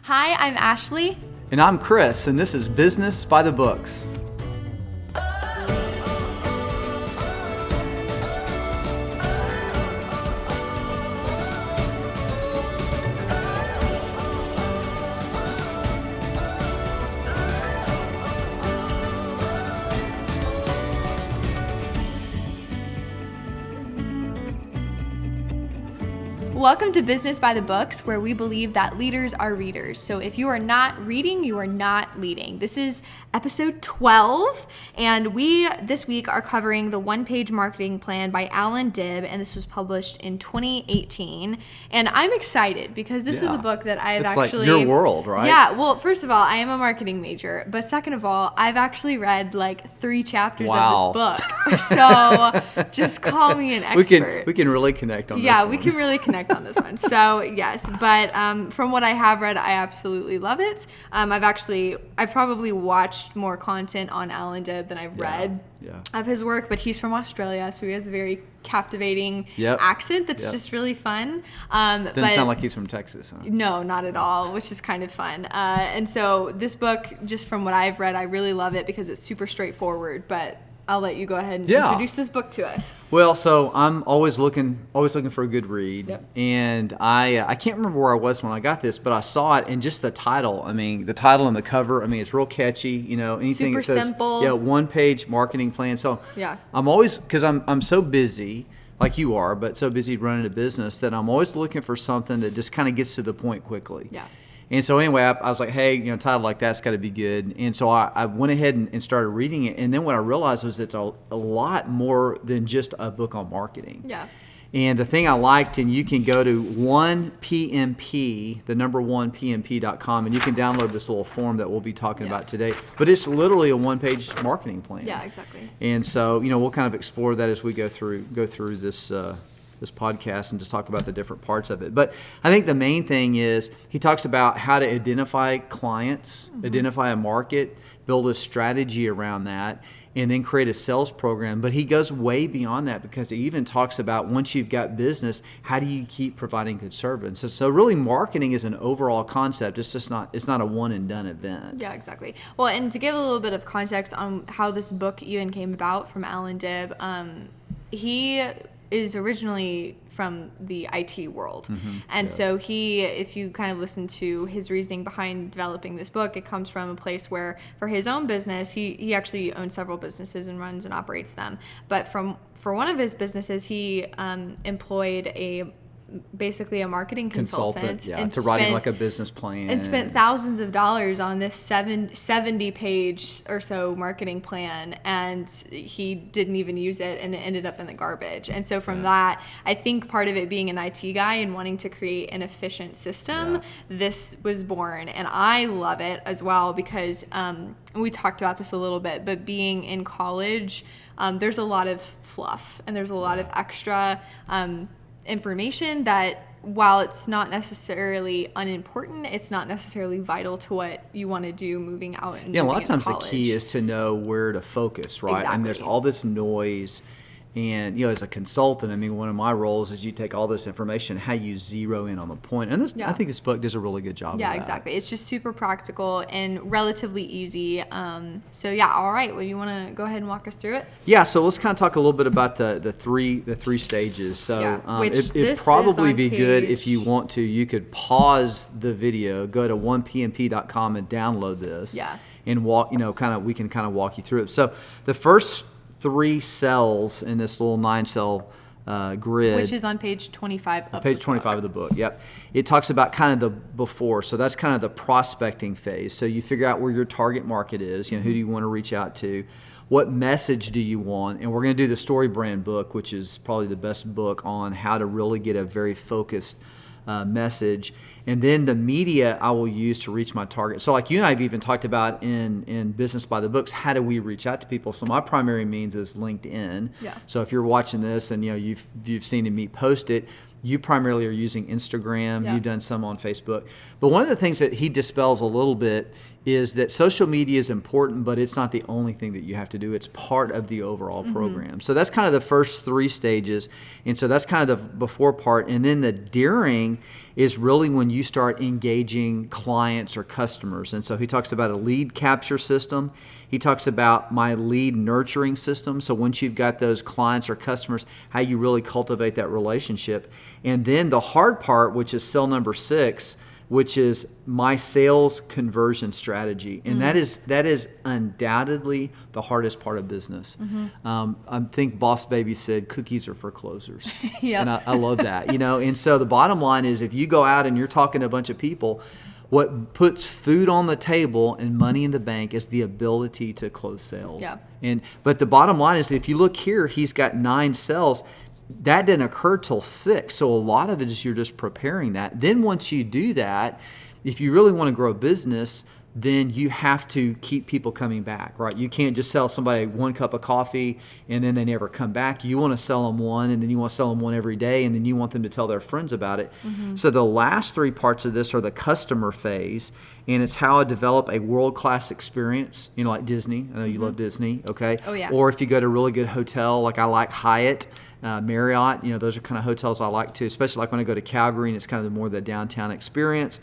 Hi, I'm Ashley. And I'm Chris, and this is Business by the Books. Welcome to Business by the Books, where we believe that leaders are readers. So if you are not reading, you are not leading. This is episode 12, and we this week are covering the one-page marketing plan by Allan Dibb, and this was published in 2018. And I'm excited because this is a book that I've it's actually... like your world, right? Yeah, well, first of all, I am a marketing major, but second of all, I've actually read like 3 chapters of this book. So just call me an expert. We can really connect on this Yeah, one. we can really connect on this one. So yes, but from what I have read, I absolutely love it. I've probably watched more content on Allan Dibb than I've read of his work, but he's from Australia, so he has a very captivating accent that's just really fun. Doesn't sound like he's from Texas, huh? No, not at all, which is kind of fun. And so this book, just from what I've read, I really love it because it's super straightforward, but I'll let you go ahead and introduce this book to us. Well, so I'm always looking for a good read, and I can't remember where I was when I got this, but I saw it, and just the title. I mean, the title and the cover. I mean, it's real catchy. You know, anything super that says, simple. Yeah, one-page marketing plan. So I'm always, because I'm so busy, like you are, but so busy running a business that I'm always looking for something that just kind of gets to the point quickly. Yeah. And so anyway, I was like, hey, title like that's got to be good. And so I went ahead and started reading it. And then what I realized was it's a lot more than just a book on marketing. Yeah. And the thing I liked, and you can go to 1PMP, the number 1PMP.com, and you can download this little form that we'll be talking about today. But it's literally a one-page marketing plan. Yeah, exactly. And so, we'll kind of explore that as we go through this podcast and just talk about the different parts of it. But I think the main thing is he talks about how to identify clients, identify a market, build a strategy around that, and then create a sales program. But he goes way beyond that because he even talks about once you've got business, how do you keep providing good service? So really marketing is an overall concept. It's not a one and done event. Yeah, exactly. Well, and to give a little bit of context on how this book even came about from Allan Dibb, he is originally from the IT world. And so if you kind of listen to his reasoning behind developing this book, it comes from a place where for his own business, he actually owns several businesses and runs and operates them. But for one of his businesses, he employed basically a marketing consultant to writing like a business plan, and spent thousands of dollars on this 70 page or so marketing plan, and he didn't even use it, and it ended up in the garbage. And so from that, I think part of it being an IT guy and wanting to create an efficient system, this was born. And I love it as well because we talked about this a little bit, but being in college, there's a lot of fluff and there's a lot of extra information that, while it's not necessarily unimportant, it's not necessarily vital to what you want to do moving out and a lot of times college. The key is to know where to focus, right? Exactly. And there's all this noise. And, as a consultant, I mean, one of my roles is you take all this information, how you zero in on the point. And I think this book does a really good job of that. Yeah, exactly. It's just super practical and relatively easy. All right. Well, you want to go ahead and walk us through it? Yeah, so let's kind of talk a little bit about the three stages. So it'd probably be good if you want to. You could pause the video, go to 1pmp.com and download this. Yeah. And walk, we can kind of walk you through it. So the first 3 cells in this little 9-cell grid, which is on page 25 of page 25 of the book. Yep. It talks about kind of the before. So that's kind of the prospecting phase. So you figure out where your target market is. Who do you want to reach out to? What message do you want? And we're going to do the Story Brand book, which is probably the best book on how to really get a very focused message. And then the media I will use to reach my target. So like you and I have even talked about in Business by the Books, how do we reach out to people? So my primary means is LinkedIn. Yeah. So if you're watching this and you've seen me post it, You primarily are using Instagram. Yeah. You've done some on Facebook. But one of the things that he dispels a little bit is that social media is important, but it's not the only thing that you have to do. It's part of the overall program. So that's kind of the first 3 stages. And so that's kind of the before part. And then the during is really when you start engaging clients or customers. And so he talks about a lead capture system. He talks about my lead nurturing system. So once you've got those clients or customers, how you really cultivate that relationship. And then the hard part, which is cell number 6, which is my sales conversion strategy. And that is undoubtedly the hardest part of business. I think Boss Baby said cookies are for closers. Yep. And I love that, And so the bottom line is if you go out and you're talking to a bunch of people, what puts food on the table and money in the bank is the ability to close sales. Yeah. But the bottom line is if you look here, he's got 9 sales. That didn't occur till 6. So a lot of it is you're just preparing that. Then once you do that, if you really want to grow a business, then you have to keep people coming back, right? You can't just sell somebody 1 cup of coffee and then they never come back. You want to sell them 1, and then you want to sell them 1 every day, and then you want them to tell their friends about it. So the last 3 parts of this are the customer phase, and it's how I develop a world-class experience, like Disney. I know you love Disney, okay? Oh, yeah. Or if you go to a really good hotel, like I like Hyatt, Marriott, those are kind of hotels I like too, especially like when I go to Calgary and it's kind of more the downtown experience.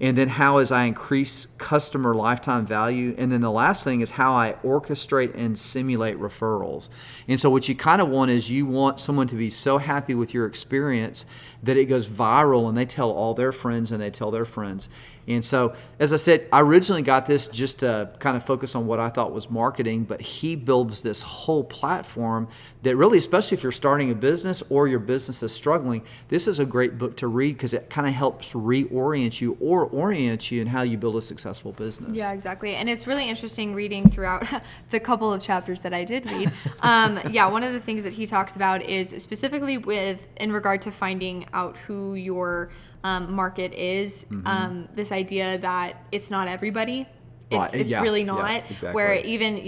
And then how as I increase customer lifetime value. And then the last thing is how I orchestrate and simulate referrals. And so what you kind of want is you want someone to be so happy with your experience that it goes viral and they tell all their friends and they tell their friends. And so, as I said, I originally got this just to kind of focus on what I thought was marketing, but he builds this whole platform that really, especially if you're starting a business or your business is struggling, this is a great book to read because it kind of helps reorient you or orient you in how you build a successful business. Yeah, exactly. And it's really interesting reading throughout the couple of chapters that I did read. One of the things that he talks about is specifically in regard to finding out who your market is, this idea that it's not everybody. It's really not. Yeah, exactly. Where even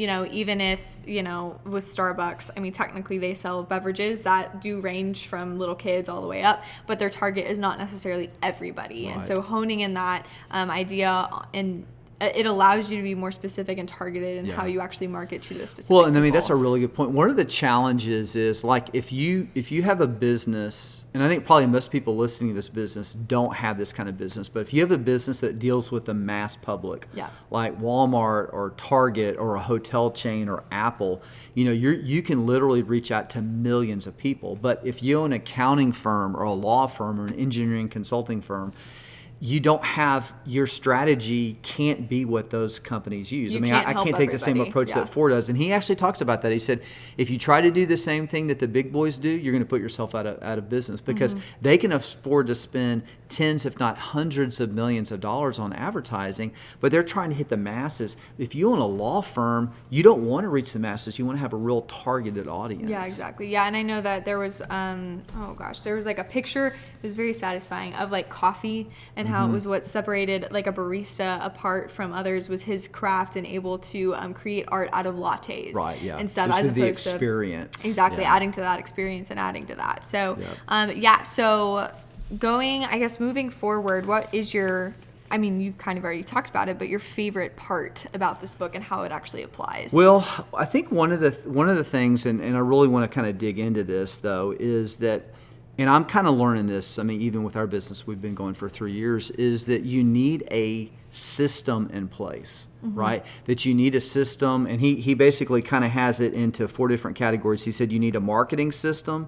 if, with Starbucks, I mean, technically they sell beverages that do range from little kids all the way up, but their target is not necessarily everybody. Right. And so honing in that idea and it allows you to be more specific and targeted in how you actually market to those specific Well, and I mean, people. that's a really good point. One of the challenges is like if you have a business, and I think probably most people listening to this business don't have this kind of business, but if you have a business that deals with the mass public, like Walmart or Target or a hotel chain or Apple, you can literally reach out to millions of people. But if you own an accounting firm or a law firm or an engineering consulting firm, you don't have, your strategy can't be what those companies use. I can't take the same approach that Ford does. And he actually talks about that. He said, if you try to do the same thing that the big boys do, you're going to put yourself out of business because they can afford to spend tens, if not hundreds of millions of dollars on advertising, but they're trying to hit the masses. If you own a law firm, you don't want to reach the masses. You want to have a real targeted audience. Yeah, exactly. Yeah, and I know that there was, there was like a picture, it was very satisfying, of like coffee and how it was what separated like a barista apart from others was his craft and able to create art out of lattes. Right, yeah. And stuff, This as is the opposed experience. to exactly Yeah. adding to that experience and adding to that. So, Yep. So going, I guess moving forward, what is your, I mean, you've kind of already talked about it, but your favorite part about this book and how it actually applies? Well, I think one of the things, and I really want to kind of dig into this though, is that, and I'm kind of learning this, I mean, even with our business, we've been going for 3 years, is that you need a system in place, right? That you need a system, and he basically kind of has it into 4 different categories. He said you need a marketing system,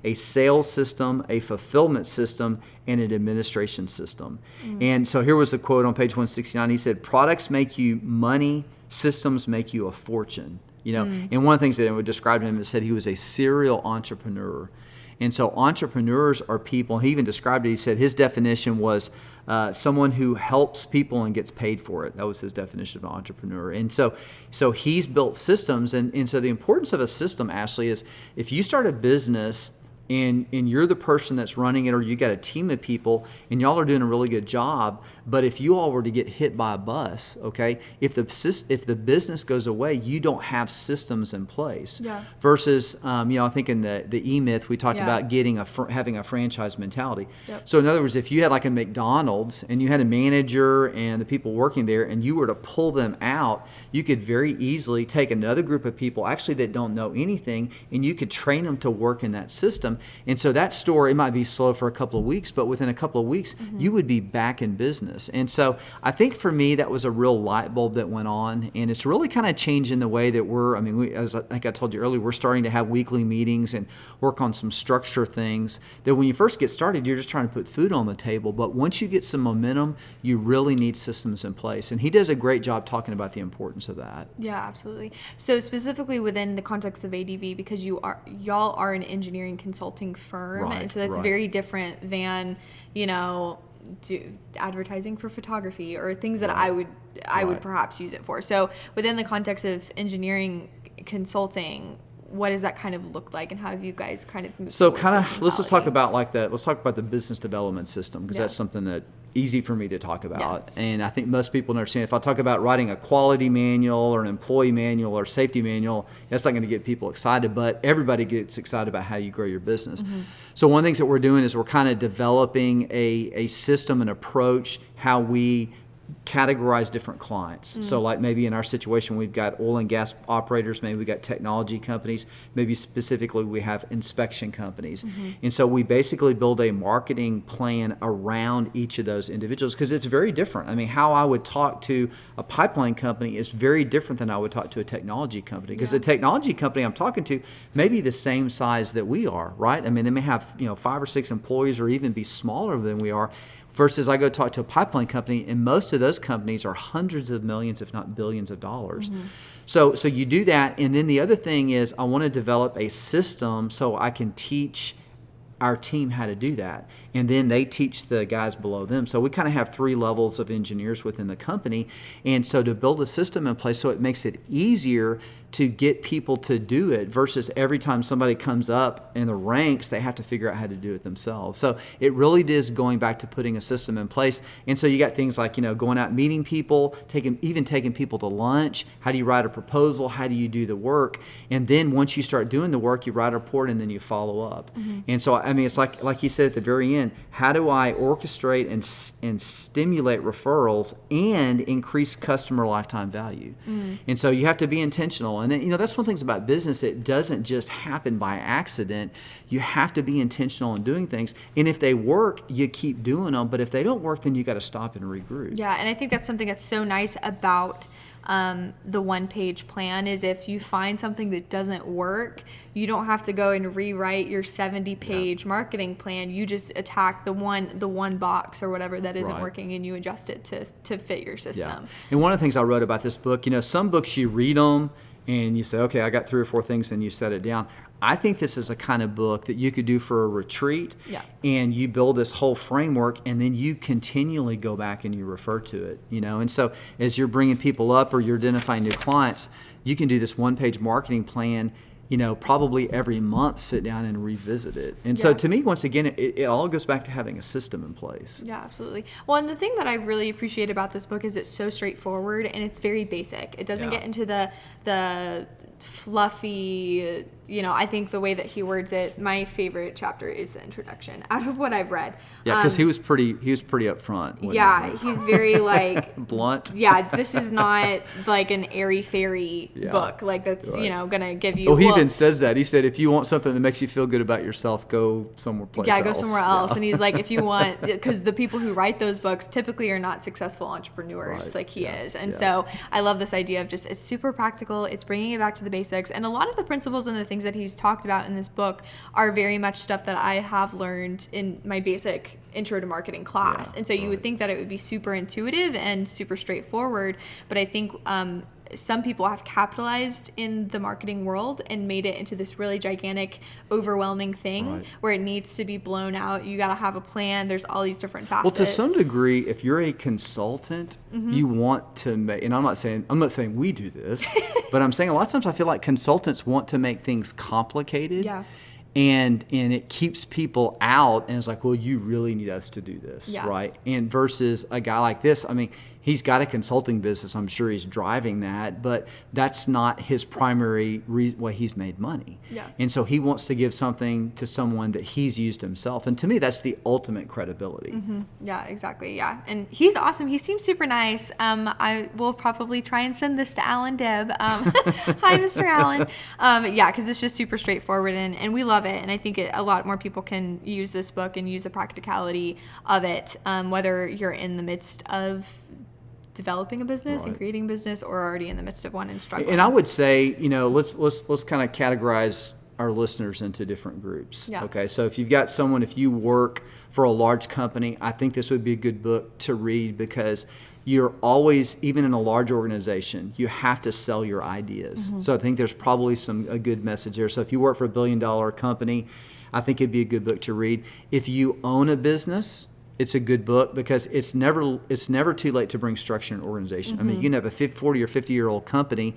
a sales system, a fulfillment system, and an administration system. And so here was the quote on page 169. He said, products make you money, systems make you a fortune. And one of the things that I would describe him is said he was a serial entrepreneur. And so entrepreneurs are people, he even described it, he said his definition was someone who helps people and gets paid for it. That was his definition of an entrepreneur. And so he's built systems. And so the importance of a system, Ashley, is if you start a business and you're the person that's running it, or you got a team of people and y'all are doing a really good job, but if you all were to get hit by a bus, okay, if the business goes away, you don't have systems in place. Yeah. Versus, I think in the E-Myth, we talked about having a franchise mentality. Yep. So in other words, if you had like a McDonald's and you had a manager and the people working there and you were to pull them out, you could very easily take another group of people actually that don't know anything, and you could train them to work in that system. And so that store, it might be slow for a couple of weeks, but within a couple of weeks, you would be back in business. And so I think for me, that was a real light bulb that went on, and it's really kind of changing the way that as I think I told you earlier, we're starting to have weekly meetings and work on some structure things that when you first get started, you're just trying to put food on the table. But once you get some momentum, you really need systems in place. And he does a great job talking about the importance of that. Yeah, absolutely. So specifically within the context of ADV, because y'all are an engineering consulting firm, Right, and so that's right. very different than, advertising for photography or things that I would Right. perhaps use it for. So within the context of engineering consulting, what does that kind of look like, and how have you guys kind of moved So towards kind this of let's just talk mentality? about let's talk about the business development system, because Yeah. that's something that easy for me to talk about. And I think most people understand if I talk about writing a quality manual or an employee manual or safety manual, that's not going to get people excited, but everybody gets excited about how you grow your business. So one of the things that we're doing is we're kind of developing a system and approach how we categorize different clients. So like maybe in our situation, we've got oil and gas operators, maybe we got technology companies, maybe specifically we have inspection companies. And so we basically build a marketing plan around each of those individuals, because it's very different. I mean, how I would talk to a pipeline company is very different than I would talk to a technology company, because the technology company I'm talking to may be the same size that we are, right? I mean, they may have 5 or 6 employees or even be smaller than we are. Versus I go talk to a pipeline company, and most of those companies are hundreds of millions, if not billions of dollars. So you do that, and then the other thing is I want to develop a system so I can teach our team how to do that, and then they teach the guys below them. So we kind of have 3 levels of engineers within the company, and so to build a system in place so it makes it easier to get people to do it, versus every time somebody comes up in the ranks, they have to figure out how to do it themselves. So it really is going back to putting a system in place. And so you got things like, going out meeting people, taking people to lunch. How do you write a proposal? How do you do the work? And then once you start doing the work, you write a report and then you follow up. And so, I mean, it's like you said at the very end, how do I orchestrate and stimulate referrals and increase customer lifetime value? And so you have to be intentional. And then, that's one of the things about business. It doesn't just happen by accident. You have to be intentional in doing things. And if they work, you keep doing them. But if they don't work, then you got to stop and regroup. Yeah, and I think that's something that's so nice about the one-page plan, is if you find something that doesn't work, you don't have to go and rewrite your 70-page marketing plan. You just attack the one box or whatever that isn't working, and you adjust it to fit your system. Yeah. And one of the things I wrote about this book, some books you read them and you say, okay, I got 3 or 4 things, and you set it down. I think this is a kind of book that you could do for a retreat, and you build this whole framework, and then you continually go back and you refer to it, And so as you're bringing people up or you're identifying new clients, you can do this one-page marketing plan, probably every month, sit down and revisit it. And so to me, once again, it all goes back to having a system in place. Yeah, absolutely. Well, and the thing that I really appreciate about this book is it's so straightforward and it's very basic. It doesn't get into the fluffy, I think the way that he words it, my favorite chapter is the introduction out of what I've read. Yeah, because he was pretty upfront. Yeah, he's very blunt. Yeah, this is not like an airy-fairy book. Like that's, going to give you. He even says that. He said, if you want something that makes you feel good about yourself, go somewhere else. Yeah, go somewhere else. And he's like, if you want, because the people who write those books typically are not successful entrepreneurs like he is. And so I love this idea of just, it's super practical. It's bringing it back to the basics. And a lot of the principles and the things that he's talked about in this book are very much stuff that I have learned in my basic intro to marketing class. And so you would think that it would be super intuitive and super straightforward. But I think some people have capitalized in the marketing world and made it into this really gigantic, overwhelming thing where it needs to be blown out. You got to have a plan. There's all these different facets. Well, to some degree, if you're a consultant, you want to make, and I'm not saying we do this, but I'm saying a lot of times I feel like consultants want to make things complicated. Yeah. And it keeps people out, and it's like, well, you really need us to do this, right? And versus a guy like this, I mean, he's got a consulting business. I'm sure he's driving that, but that's not his primary reason why he's made money. Yeah. And so he wants to give something to someone that he's used himself. And to me, that's the ultimate credibility. Mm-hmm. Yeah, exactly. Yeah. And he's awesome. He seems super nice. I will probably try and send this to Allan Dibb. Hi, Mr. Allan. Yeah, because it's just super straightforward, and we love it. And I think a lot more people can use this book and use the practicality of it, whether you're in the midst of developing a business and creating a business, or already in the midst of one and struggling. And I would say, let's kind of categorize our listeners into different groups. Yeah. Okay, so if if you work for a large company, I think this would be a good book to read, because you're always, even in a large organization, you have to sell your ideas. Mm-hmm. So I think there's probably a good message there. So if you work for a $1 billion company, I think it'd be a good book to read. If you own a business, it's a good book, because it's never too late to bring structure and organization. Mm-hmm. I mean, you can have a 40 or 50-year-old company,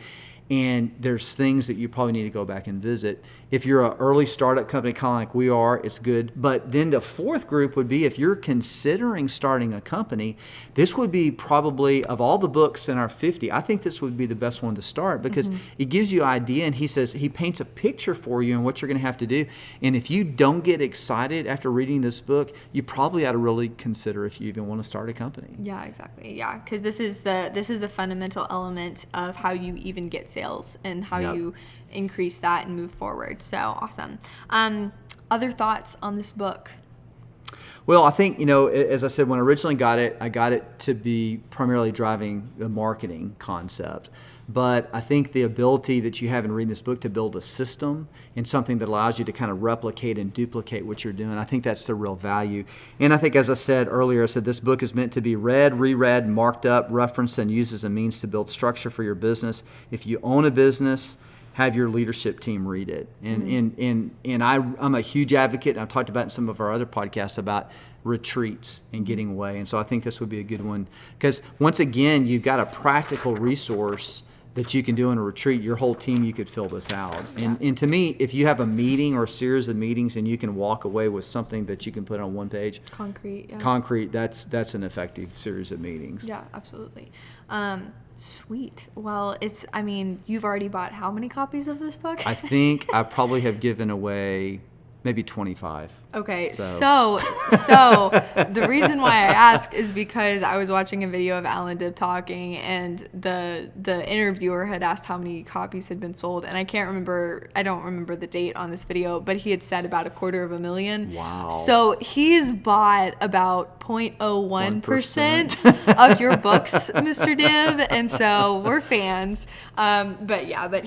and there's things that you probably need to go back and visit. If you're an early startup company, kind of like we are, it's good. But then the fourth group would be, if you're considering starting a company, this would be probably, of all the books in our 50, I think this would be the best one to start, because it gives you an idea, and he paints a picture for you and what you're going to have to do. And if you don't get excited after reading this book, you probably ought to really consider if you even want to start a company. Yeah, exactly. Yeah, because this is the fundamental element of how you even get sales and how you increase that and move forward. So awesome. Other thoughts on this book? Well, I think, as I said, when I originally got it, I got it to be primarily driving the marketing concept. But I think the ability that you have in reading this book to build a system and something that allows you to kind of replicate and duplicate what you're doing, I think that's the real value. And I think, as I said earlier, this book is meant to be read, reread, marked up, referenced, and used as a means to build structure for your business. If you own a business, have your leadership team read it. And I'm a huge advocate, and I've talked about in some of our other podcasts about retreats and getting away. And so I think this would be a good one, because once again, you've got a practical resource that you can do in a retreat. Your whole team, you could fill this out. And to me, if you have a meeting or a series of meetings and you can walk away with something that you can put on one page, concrete, that's an effective series of meetings. Yeah, absolutely. Sweet. Well, you've already bought how many copies of this book? I think I probably have given away maybe 25. Okay, so the reason why I ask is because I was watching a video of Allan Dibb talking, and the interviewer had asked how many copies had been sold, and I don't remember the date on this video, but he had said about 250,000. Wow. So he's bought about 0.01% of your books, Mr. Dibb, and so we're fans. But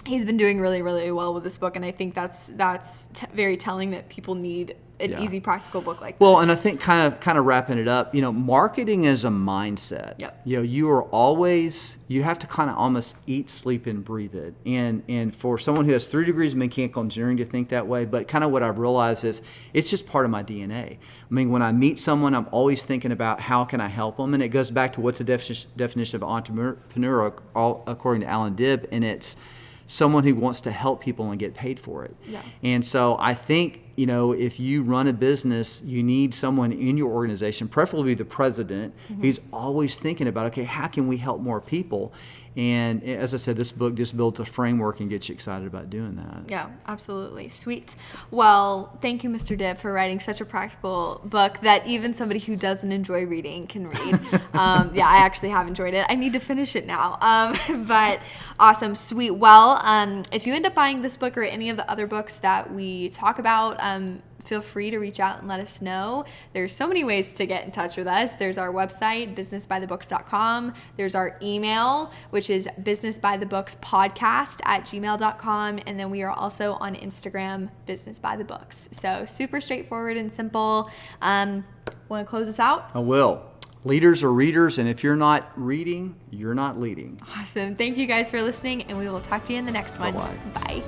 he's been doing really, really well with this book, and I think that's very telling that people need an easy, practical book like this. Well, and I think kind of wrapping it up, marketing is a mindset. Yep. You have to kind of almost eat, sleep, and breathe it. And for someone who has 3 degrees of mechanical engineering to think that way, but kind of what I've realized is it's just part of my DNA. I mean, when I meet someone, I'm always thinking about how can I help them, and it goes back to what's the definition of entrepreneur according to Allan Dibb, and it's someone who wants to help people and get paid for it. Yeah. And so I think, if you run a business, you need someone in your organization, preferably the president, who's always thinking about, okay, how can we help more people? And as I said, this book just builds a framework and gets you excited about doing that. Yeah, absolutely. Sweet. Well, thank you, Mr. Dibb, for writing such a practical book that even somebody who doesn't enjoy reading can read. I actually have enjoyed it. I need to finish it now. But awesome. Sweet. Well, if you end up buying this book or any of the other books that we talk about, feel free to reach out and let us know. There's so many ways to get in touch with us. There's our website, businessbythebooks.com. There's our email, which is businessbythebookspodcast@gmail.com. And then we are also on Instagram, businessbythebooks. So super straightforward and simple. Want to close us out? I will. Leaders are readers, and if you're not reading, you're not leading. Awesome. Thank you guys for listening, and we will talk to you in the next one. Bye-bye. Bye.